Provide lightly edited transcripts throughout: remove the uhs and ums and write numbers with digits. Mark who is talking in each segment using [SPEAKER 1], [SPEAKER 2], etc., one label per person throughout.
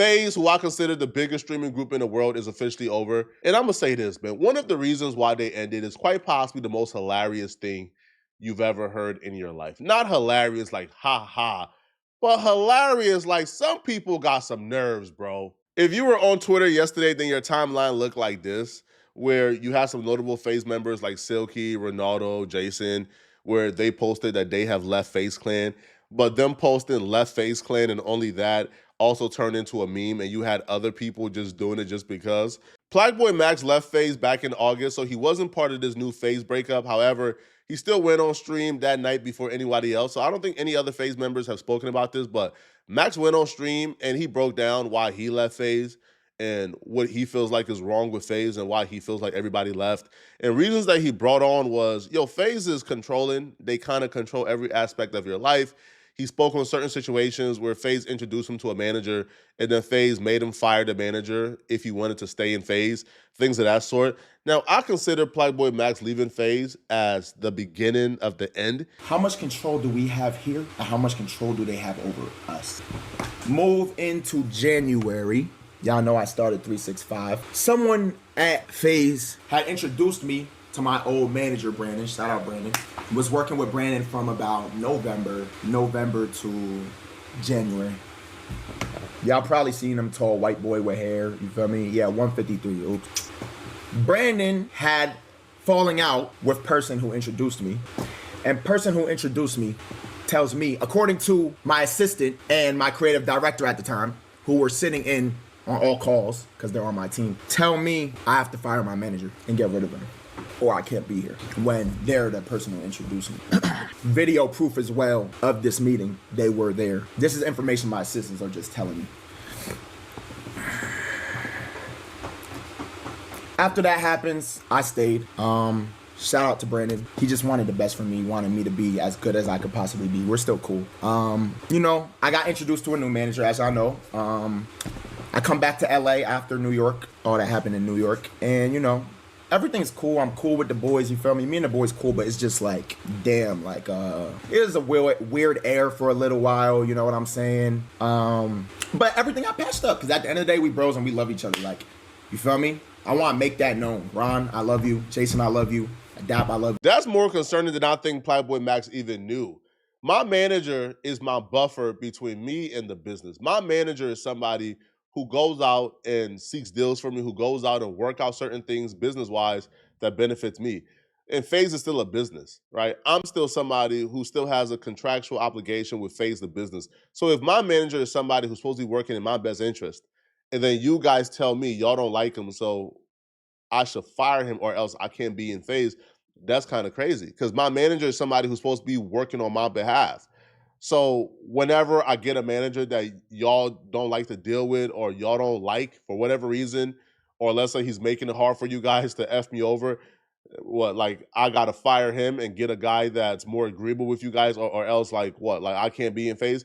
[SPEAKER 1] FaZe, who I consider the biggest streaming group in the world, is officially over. And I'm going to say this, man. One of the reasons why they ended is quite possibly the most hilarious thing you've ever heard in your life. Not hilarious like ha ha, but hilarious like some people got some nerves, bro. If you were on Twitter yesterday, then your timeline looked like this, where you had some notable FaZe members like Silky, Ronaldo, Jason, where they posted that they have left FaZe Clan, but them posting left FaZe Clan and only that also turned into a meme, and you had other people just doing it just because. Plagueboy Max left FaZe back in August, so he wasn't part of this new FaZe breakup. However, he still went on stream that night before anybody else. So I don't think any other FaZe members have spoken about this, but Max went on stream and he broke down why he left FaZe and what he feels like is wrong with FaZe and why he feels like everybody left. And reasons that he brought on was, FaZe is controlling. They kind of control every aspect of your life. He spoke on certain situations where FaZe introduced him to a manager, and then FaZe made him fire the manager if he wanted to stay in FaZe, things of that sort. Now, I consider Plagueboy Max leaving FaZe as the beginning of the end.
[SPEAKER 2] How much control do we have here, and how much control do they have over us? Move into January. Y'all know I started 365. Someone at FaZe had introduced me to my old manager, Brandon. Shout out, Brandon. Was working with Brandon from about November to January. Y'all probably seen him, tall white boy with hair. You feel me? Yeah, 153. Oops. Brandon had falling out with person who introduced me. And person who introduced me tells me, according to my assistant and my creative director at the time, who were sitting in on all calls because they're on my team, tell me I have to fire my manager and get rid of him, or I can't be here, when they're the person who introduced me. Video proof as well of this meeting. They were there. This is information my assistants are just telling me. After that happens, I stayed. Shout out to Brandon. He just wanted the best for me, wanted me to be as good as I could possibly be. We're still cool. I got introduced to a new manager, as y'all know. I come back to LA after New York. All that happened in New York. And, everything's cool. I'm cool with the boys, you feel me? Me and the boys cool, but it's just like, damn, like, it was a weird air for a little while, you know what I'm saying? But everything got patched up, because at the end of the day, we bros and we love each other, like, you feel me? I want to make that known. Ron, I love you. Jason, I love you. Adap, I love you.
[SPEAKER 1] That's more concerning than I think Plagueboy Max even knew. My manager is my buffer between me and the business. My manager is somebody who goes out and seeks deals for me, who goes out and work out certain things business-wise that benefits me. And FaZe is still a business, right? I'm still somebody who still has a contractual obligation with FaZe, the business. So if my manager is somebody who's supposed to be working in my best interest, and then you guys tell me y'all don't like him, so I should fire him or else I can't be in FaZe, that's kind of crazy. Because my manager is somebody who's supposed to be working on my behalf. So whenever I get a manager that y'all don't like to deal with or y'all don't like for whatever reason, or let's say he's making it hard for you guys to F me over, I got to fire him and get a guy that's more agreeable with you guys, or else I can't be in FaZe.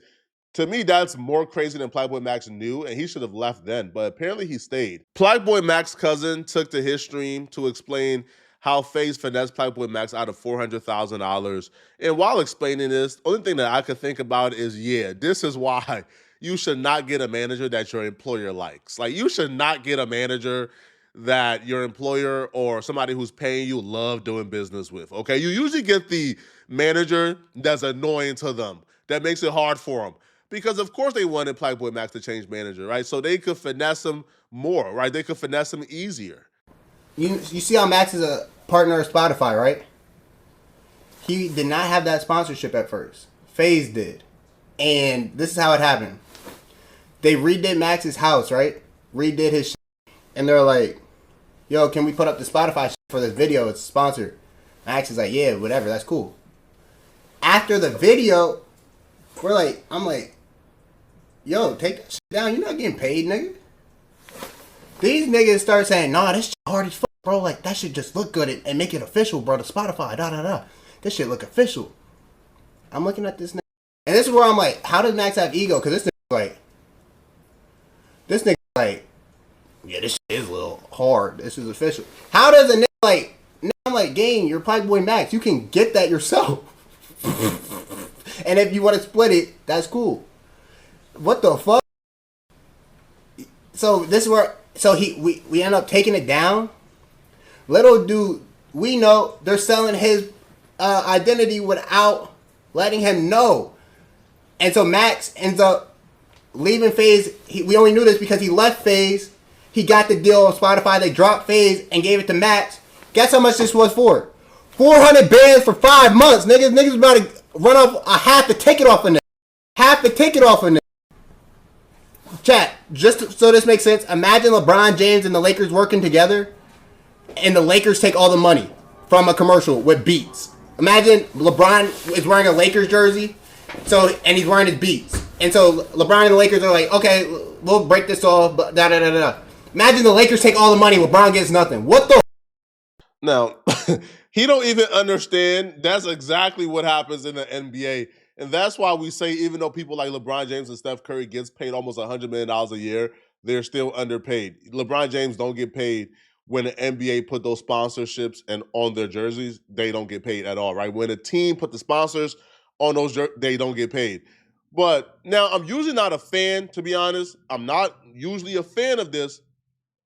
[SPEAKER 1] To me, that's more crazy than Plagueboy Max knew, and he should have left then, but apparently he stayed. Plagueboy Max's cousin took to his stream to explain how FaZe finessed Plagueboy Max out of $400,000. And while explaining this, the only thing that I could think about is, this is why you should not get a manager that your employer likes. Like, you should not get a manager that your employer or somebody who's paying you love doing business with, okay? You usually get the manager that's annoying to them, that makes it hard for them. Because, of course, they wanted Plagueboy Max to change manager, right? So they could finesse him more, right? They could finesse him easier.
[SPEAKER 3] You see how Max is a partner of Spotify, right? He did not have that sponsorship at first. FaZe did. And this is how it happened. They redid Max's house, right? Redid his shit. And they're like, yo, can we put up the Spotify shit for this video? It's sponsored. Max is like, yeah, whatever, that's cool. After the video, I'm like, yo, take that shit down. You're not getting paid, nigga. These niggas start saying, nah, this shit hard as fuck, bro. Like, that shit just look good and make it official, bro, to Spotify, da-da-da. This shit look official. I'm looking at this nigga. And this is where I'm like, how does Max have ego? Because this nigga like, yeah, this shit is a little hard. This is official. How does a nigga I'm like, gang, you're Plagueboy Max. You can get that yourself. And if you want to split it, that's cool. What the fuck? So this is where we end up taking it down. Little do we know they're selling his identity without letting him know. And so Max ends up leaving FaZe. We only knew this because he left FaZe. He got the deal on Spotify. They dropped FaZe and gave it to Max. Guess how much this was for? 400 bands for 5 months. Niggas about to run off a half the ticket off of nigga. Half the ticket off of nigga. Chat, just so this makes sense, imagine LeBron James and the Lakers working together and the Lakers take all the money from a commercial with Beats. Imagine LeBron is wearing a Lakers jersey, and he's wearing his Beats. And so LeBron and the Lakers are like, okay, we'll break this off, but da-da-da-da-da. Imagine the Lakers take all the money, LeBron gets nothing. What the?
[SPEAKER 1] Now, he don't even understand that's exactly what happens in the NBA. And that's why we say even though people like LeBron James and Steph Curry gets paid almost $100 million a year, they're still underpaid. LeBron James don't get paid when the NBA put those sponsorships and on their jerseys, they don't get paid at all, right? When a team put the sponsors on those jerseys, they don't get paid. But now I'm usually not a fan, to be honest. I'm not usually a fan of this,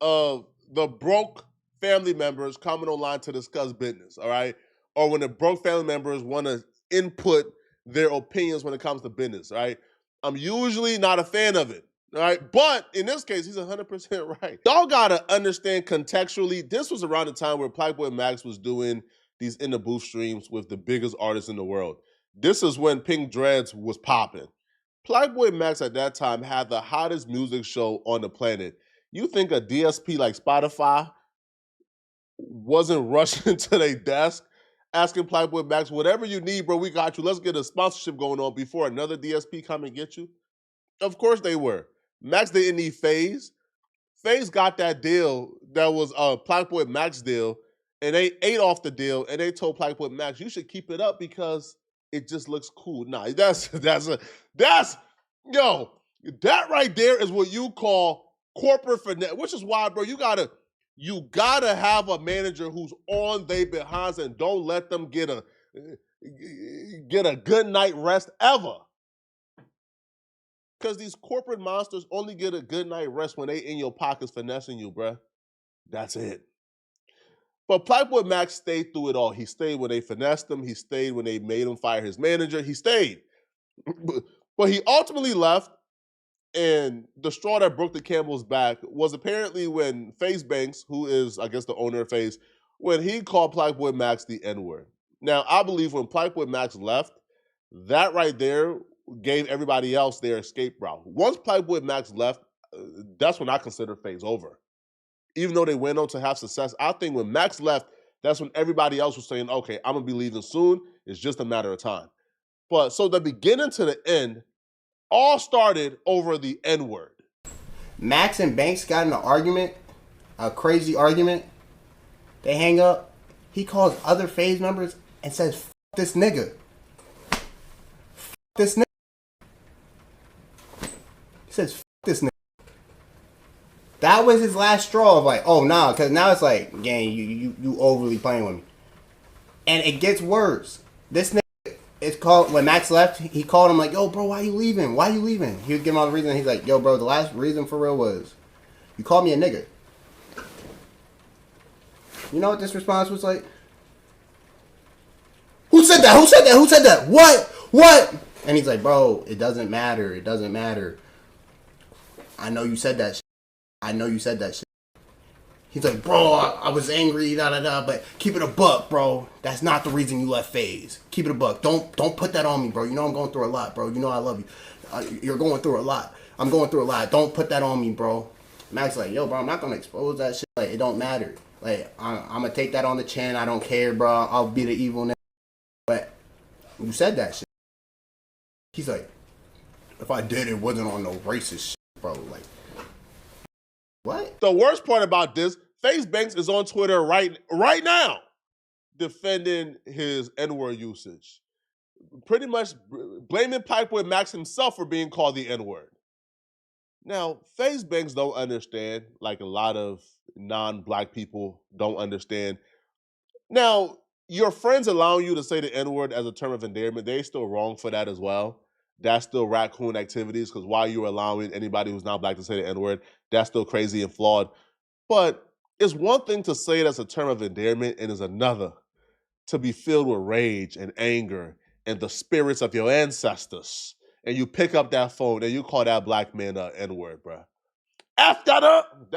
[SPEAKER 1] of the broke family members coming online to discuss business, all right? Or when the broke family members want to input their opinions when it comes to business, right? I'm usually not a fan of it, all right? But in this case, he's 100% right. Y'all gotta understand contextually, this was around the time where Playboi Max was doing these in the booth streams with the biggest artists in the world. This is when Pink Dreads was popping. Playboi Max at that time had the hottest music show on the planet. You think a DSP like Spotify wasn't rushing to their desk asking Playboi Max, whatever you need, bro, we got you. Let's get a sponsorship going on before another DSP come and get you? Of course they were. Max didn't need FaZe. FaZe got that deal that was a Playboi Max deal, and they ate off the deal, and they told Playboi Max, you should keep it up because it just looks cool. Nah, that right there is what you call corporate finesse, which is why, bro, you gotta have a manager who's on their behinds and don't let them get a good night rest ever. Because these corporate monsters only get a good night rest when they in your pockets finessing you, bruh. That's it. But Playboi Max stayed through it all. He stayed when they finessed him. He stayed when they made him fire his manager. He stayed. But he ultimately left, and the straw that broke the camel's back was apparently when FaZe Banks, who is, I guess, the owner of FaZe, when he called Playboi Max the N-word. Now, I believe when Playboi Max left, that right there gave everybody else their escape route. Once Playboi Max left, that's when I consider FaZe over. Even though they went on to have success, I think when Max left, that's when everybody else was saying, okay, I'm going to be leaving soon. It's just a matter of time. But so the beginning to the end all started over the N-word.
[SPEAKER 3] Max and Banks got in an argument, a crazy argument. They hang up. He calls other FaZe members and says, "F this nigga. F this nigga." He says, "F this nigga." That was his last straw of like, oh nah, because now it's like, gang, you overly playing with me. And it gets worse. This nigga, it's called, when Max left, he called him like, yo, bro, why you leaving? Why you leaving? He would give him all the reason. He's like, yo, bro, the last reason for real was, you called me a nigga. You know what this response was like? Who said that? Who said that? Who said that? What? And he's like, bro, it doesn't matter. It doesn't matter. I know you said that shit. I know you said that shit. He's like, bro, I was angry, but keep it a buck, bro. That's not the reason you left FaZe. Keep it a buck. Don't put that on me, bro. You know I'm going through a lot, bro. You know I love you. You're going through a lot. I'm going through a lot. Don't put that on me, bro. Max like, yo, bro, I'm not going to expose that shit. Like, it don't matter. Like, I'm going to take that on the chin. I don't care, bro. I'll be the evil nigga. But you said that shit. He's like, if I did, it wasn't on no racist shit, bro. Like, what?
[SPEAKER 1] The worst part about this, FaZe Banks is on Twitter right now defending his N-word usage. Pretty much blaming Playboi Max himself for being called the N-word. Now, FaZe Banks don't understand, like a lot of non-black people don't understand. Now, your friends allowing you to say the N-word as a term of endearment, they're still wrong for that as well. that's still raccoon activities, because why you allowing anybody who's not black to say the N-word, that's still crazy and flawed. But it's one thing to say it as a term of endearment, and it's another to be filled with rage and anger and the spirits of your ancestors. And you pick up that phone and you call that black man a N-word, bro. F that up.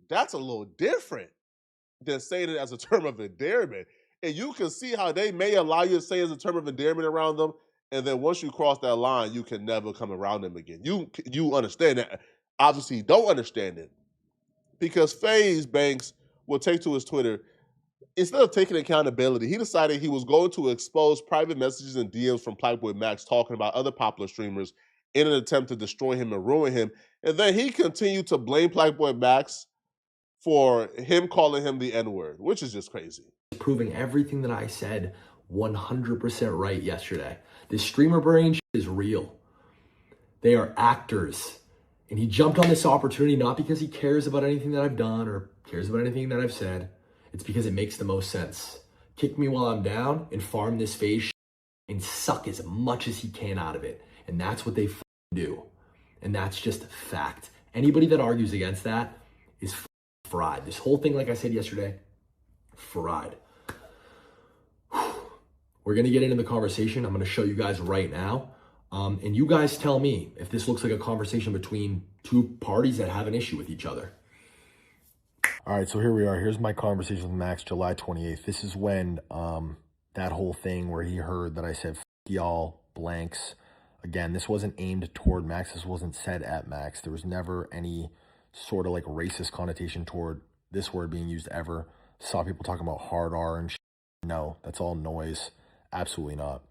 [SPEAKER 1] That's a little different than saying it as a term of endearment. And you can see how they may allow you to say it as a term of endearment around them, and then once you cross that line, you can never come around them again. You understand that. Obviously, you don't understand it, because FaZe Banks will take to his Twitter, instead of taking accountability, he decided he was going to expose private messages and DMs from Blackboy Max talking about other popular streamers in an attempt to destroy him and ruin him. And then he continued to blame Blackboy Max for him calling him the N-word, which is just crazy.
[SPEAKER 4] Proving everything that I said 100% right yesterday. This streamer brain is real. They are actors. And he jumped on this opportunity not because he cares about anything that I've done or cares about anything that I've said. It's because it makes the most sense. Kick me while I'm down and farm this FaZe and suck as much as he can out of it. And that's what they do. And that's just fact. Anybody that argues against that is fried. This whole thing, like I said yesterday, fried. We're going to get into the conversation. I'm going to show you guys right now. And you guys tell me if this looks like a conversation between two parties that have an issue with each other.
[SPEAKER 5] All right, so here we are. Here's my conversation with Max, July 28th. This is when that whole thing where he heard that I said, "F y'all, blanks." Again, this wasn't aimed toward Max. This wasn't said at Max. There was never any sort of like racist connotation toward this word being used ever. Saw people talking about hard R and shit. No, that's all noise. Absolutely not.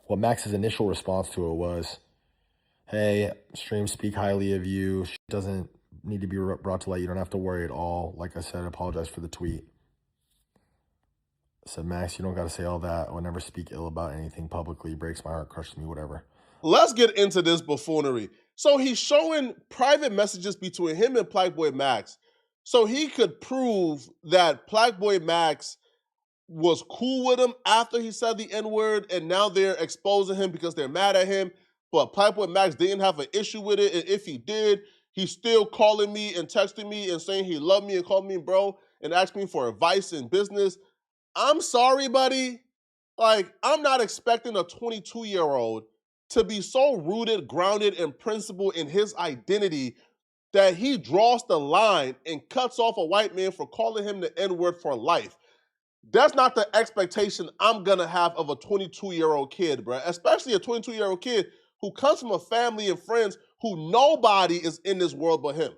[SPEAKER 5] What Max's initial response to it was, "Hey, stream speak highly of you. Shit doesn't need to be brought to light. You don't have to worry at all. Like I said, apologize for the tweet." I said, "Max, you don't got to say all that. I would never speak ill about anything publicly. Breaks my heart, crushes me, whatever."
[SPEAKER 1] Let's get into this buffoonery. So he's showing private messages between him and Blackboy Max so he could prove that Blackboy Max was cool with him after he said the N-word, and now they're exposing him because they're mad at him. But Blackboy Max didn't have an issue with it, and if he did, he's still calling me and texting me and saying he loved me and called me bro and asked me for advice in business. I'm sorry, buddy. Like, I'm not expecting a 22-year-old to be so rooted, grounded, and principled in his identity that he draws the line and cuts off a white man for calling him the N-word for life. That's not the expectation I'm gonna have of a 22-year-old kid, bro. Especially a 22-year-old kid who comes from a family and friends who nobody is in this world but him.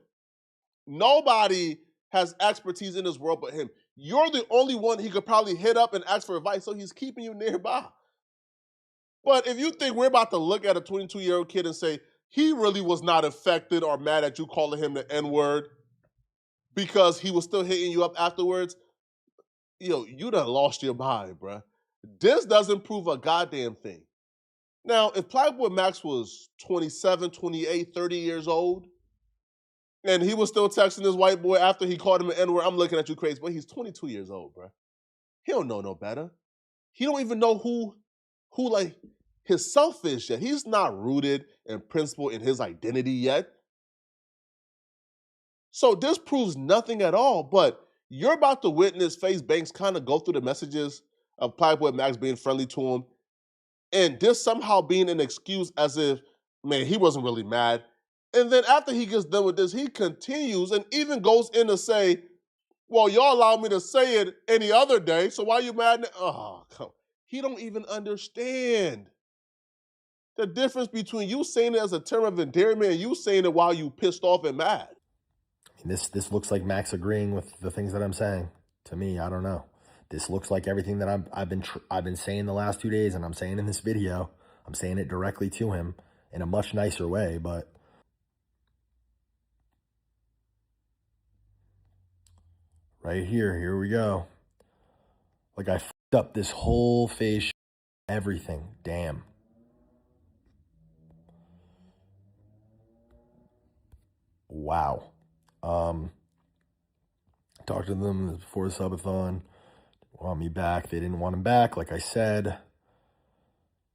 [SPEAKER 1] Nobody has expertise in this world but him. You're the only one he could probably hit up and ask for advice, so he's keeping you nearby. But if you think we're about to look at a 22-year-old kid and say, he really was not affected or mad at you calling him the N-word because he was still hitting you up afterwards, you done lost your mind, bruh. This doesn't prove a goddamn thing. Now, if Blackboy Max was 27, 28, 30 years old, and he was still texting this white boy after he called him an N-word, I'm looking at you crazy, but he's 22 years old, bruh. He don't know no better. He don't even know who like his self is yet. He's not rooted and principled in his identity yet. So this proves nothing at all, but you're about to witness FaZe Banks kind of go through the messages of Blackboy Max being friendly to him, and this somehow being an excuse as if, man, he wasn't really mad. And then after he gets done with this, he continues and even goes in to say, well, y'all allowed me to say it any other day, so why you mad now? Oh, come on. He don't even understand the difference between you saying it as a term of endearment and you saying it while you pissed off and mad.
[SPEAKER 5] I mean, this looks like Max agreeing with the things that I'm saying. To me, I don't know. This looks like everything that I've been saying the last 2 days, and I'm saying in this video. I'm saying it directly to him in a much nicer way, but right here we go. Like, I fucked up this whole FaZe everything. Damn. Wow. Talked to them before the subathon. Want me back. They didn't want him back, like I said.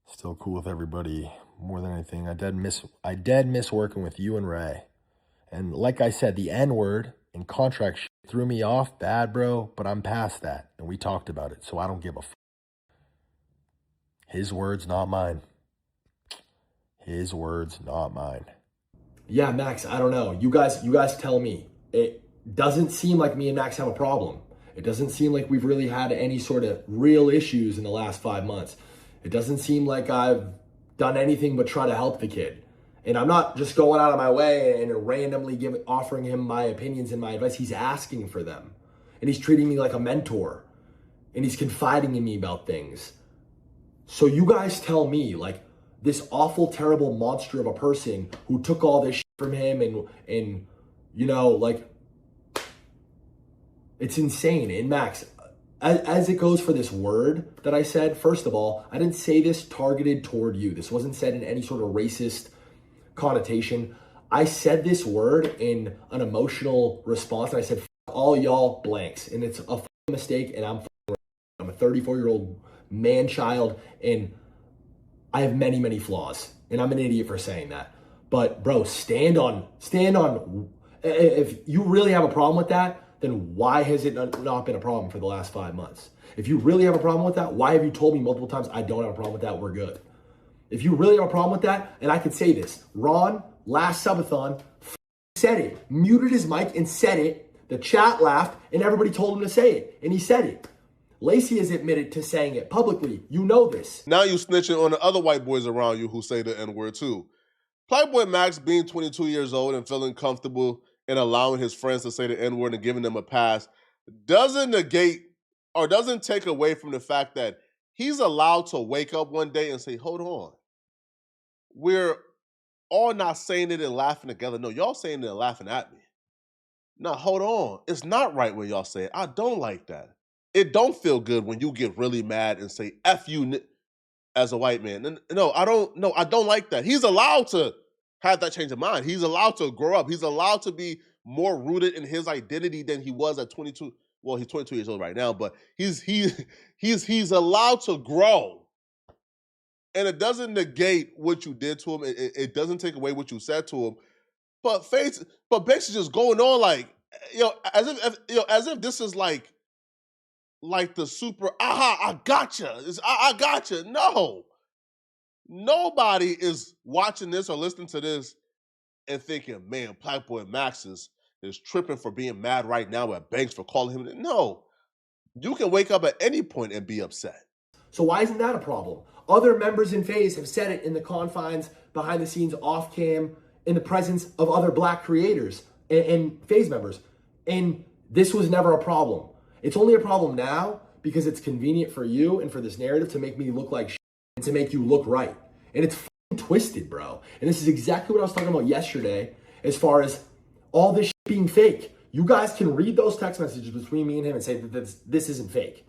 [SPEAKER 5] Still cool with everybody. more than anything. I dead miss working with you and Ray. And like I said, the N-word and contract shit threw me off bad, bro, but I'm past that. And we talked about it, so I don't give a His words, not mine. His words, not mine.
[SPEAKER 4] Yeah, Max, I don't know. You guys tell me. It doesn't seem like me and Max have a problem. It doesn't seem like we've really had any sort of real issues in the last 5 months. It doesn't seem like I've done anything but try to help the kid. And I'm not just going out of my way and randomly offering him my opinions and my advice. He's asking for them. And he's treating me like a mentor. And he's confiding in me about things. So you guys tell me, like, this awful, terrible monster of a person who took all this shit from him and you know, like, it's insane. And Max, as it goes for this word that I said, first of all, I didn't say this targeted toward you. This wasn't said in any sort of racist connotation. I said this word in an emotional response, and I said, all y'all blanks. And it's a mistake, and I'm a 34-year-old man-child, and I have many, many flaws, and I'm an idiot for saying that. But bro, stand on. If you really have a problem with that, then why has it not been a problem for the last 5 months? If you really have a problem with that, why have you told me multiple times I don't have a problem with that? We're good. If you really have a problem with that, and I could say this, Ron last subathon said it, muted his mic and said it. The chat laughed, and everybody told him to say it, and he said it. Lacey has admitted to saying it publicly. You know this.
[SPEAKER 1] Now you snitching on the other white boys around you who say the N-word too. Playboy Max being 22 years old and feeling comfortable in allowing his friends to say the N-word and giving them a pass doesn't negate or doesn't take away from the fact that he's allowed to wake up one day and say, hold on. We're all not saying it and laughing together. No, y'all saying it and laughing at me. Now, hold on. It's not right when y'all say it. I don't like that. It don't feel good when you get really mad and say F you as a white man. No, I don't like that. He's allowed to have that change of mind. He's allowed to grow up. He's allowed to be more rooted in his identity than he was at 22. Well, he's 22 years old right now, but he's allowed to grow. And it doesn't negate what you did to him. It doesn't take away what you said to him. But basically just going on like, as if this is like the super, I gotcha. I gotcha. No. Nobody is watching this or listening to this and thinking, man, Playboy Max is tripping for being mad right now at Banks for calling him. No. You can wake up at any point and be upset.
[SPEAKER 4] So why isn't that a problem? Other members in FaZe have said it in the confines, behind the scenes, off cam, in the presence of other black creators and FaZe members. And this was never a problem. It's only a problem now because it's convenient for you and for this narrative to make me look like shit and to make you look right. And it's twisted, bro. And this is exactly what I was talking about yesterday as far as all this shit being fake. You guys can read those text messages between me and him and say that this isn't fake.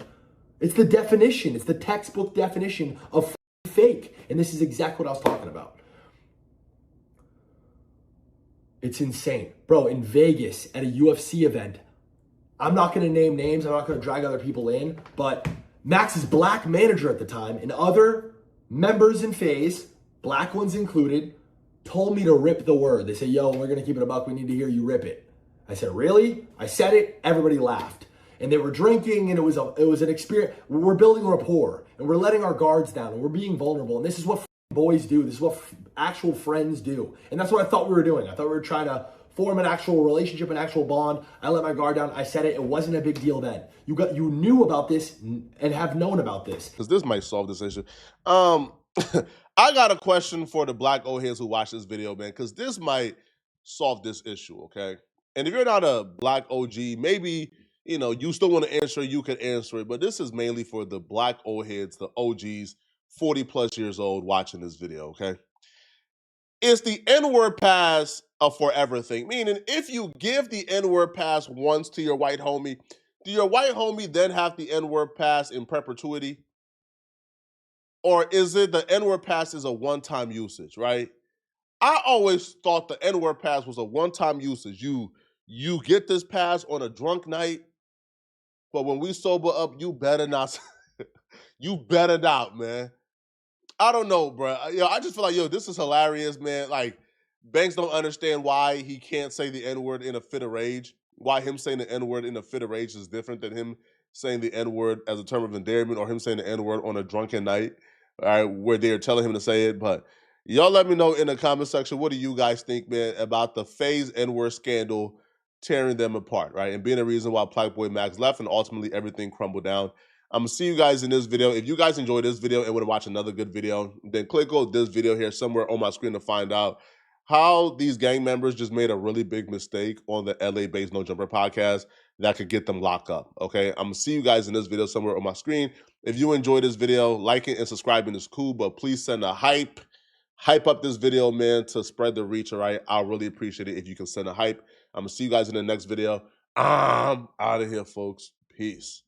[SPEAKER 4] It's the definition. It's the textbook definition of fake. And this is exactly what I was talking about. It's insane. Bro, in Vegas at a UFC event, I'm not going to name names. I'm not going to drag other people in. But Max's black manager at the time and other members in FaZe, black ones included, told me to rip the word. They said, yo, we're going to keep it a buck. We need to hear you rip it. I said, really? I said it. Everybody laughed. And they were drinking, and it was an experience. We're building rapport, and we're letting our guards down, and we're being vulnerable. And this is what boys do. This is what actual friends do. And that's what I thought we were doing. I thought we were trying to form an actual relationship, an actual bond. I let my guard down. I said it. It wasn't a big deal then. You knew about this and have known about this.
[SPEAKER 1] Because this might solve this issue. I got a question for the black old heads who watch this video, man, because this might solve this issue, okay? And if you're not a black OG, maybe you still want to answer, you can answer it. But this is mainly for the black old heads, the OGs, 40 plus years old watching this video, okay? Is the N-word pass a forever thing? Meaning, if you give the N-word pass once to your white homie, do your white homie then have the N-word pass in perpetuity? Or is it the N-word pass is a one-time usage, right? I always thought the N-word pass was a one-time usage. You get this pass on a drunk night, but when we sober up, you better not. You better not, man. I don't know, bro. Yo, I just feel like, yo, this is hilarious, man. Like, Banks don't understand why he can't say the N word in a fit of rage. Why him saying the N word in a fit of rage is different than him saying the N word as a term of endearment, or him saying the N word on a drunken night, all right, where they're telling him to say it. But y'all let me know in the comment section, what do you guys think, man, about the FaZe N word scandal tearing them apart, right? And being a reason why Playboy Max left and ultimately everything crumbled down. I'm gonna see you guys in this video. If you guys enjoyed this video and want to watch another good video, then click on this video here somewhere on my screen to find out how these gang members just made a really big mistake on the LA-based No Jumper podcast that could get them locked up. Okay, I'm gonna see you guys in this video somewhere on my screen. If you enjoyed this video, liking and subscribing is cool, but please send a hype up this video, man, to spread the reach. All right, I'll really appreciate it if you can send a hype. I'm gonna see you guys in the next video. I'm out of here, folks. Peace.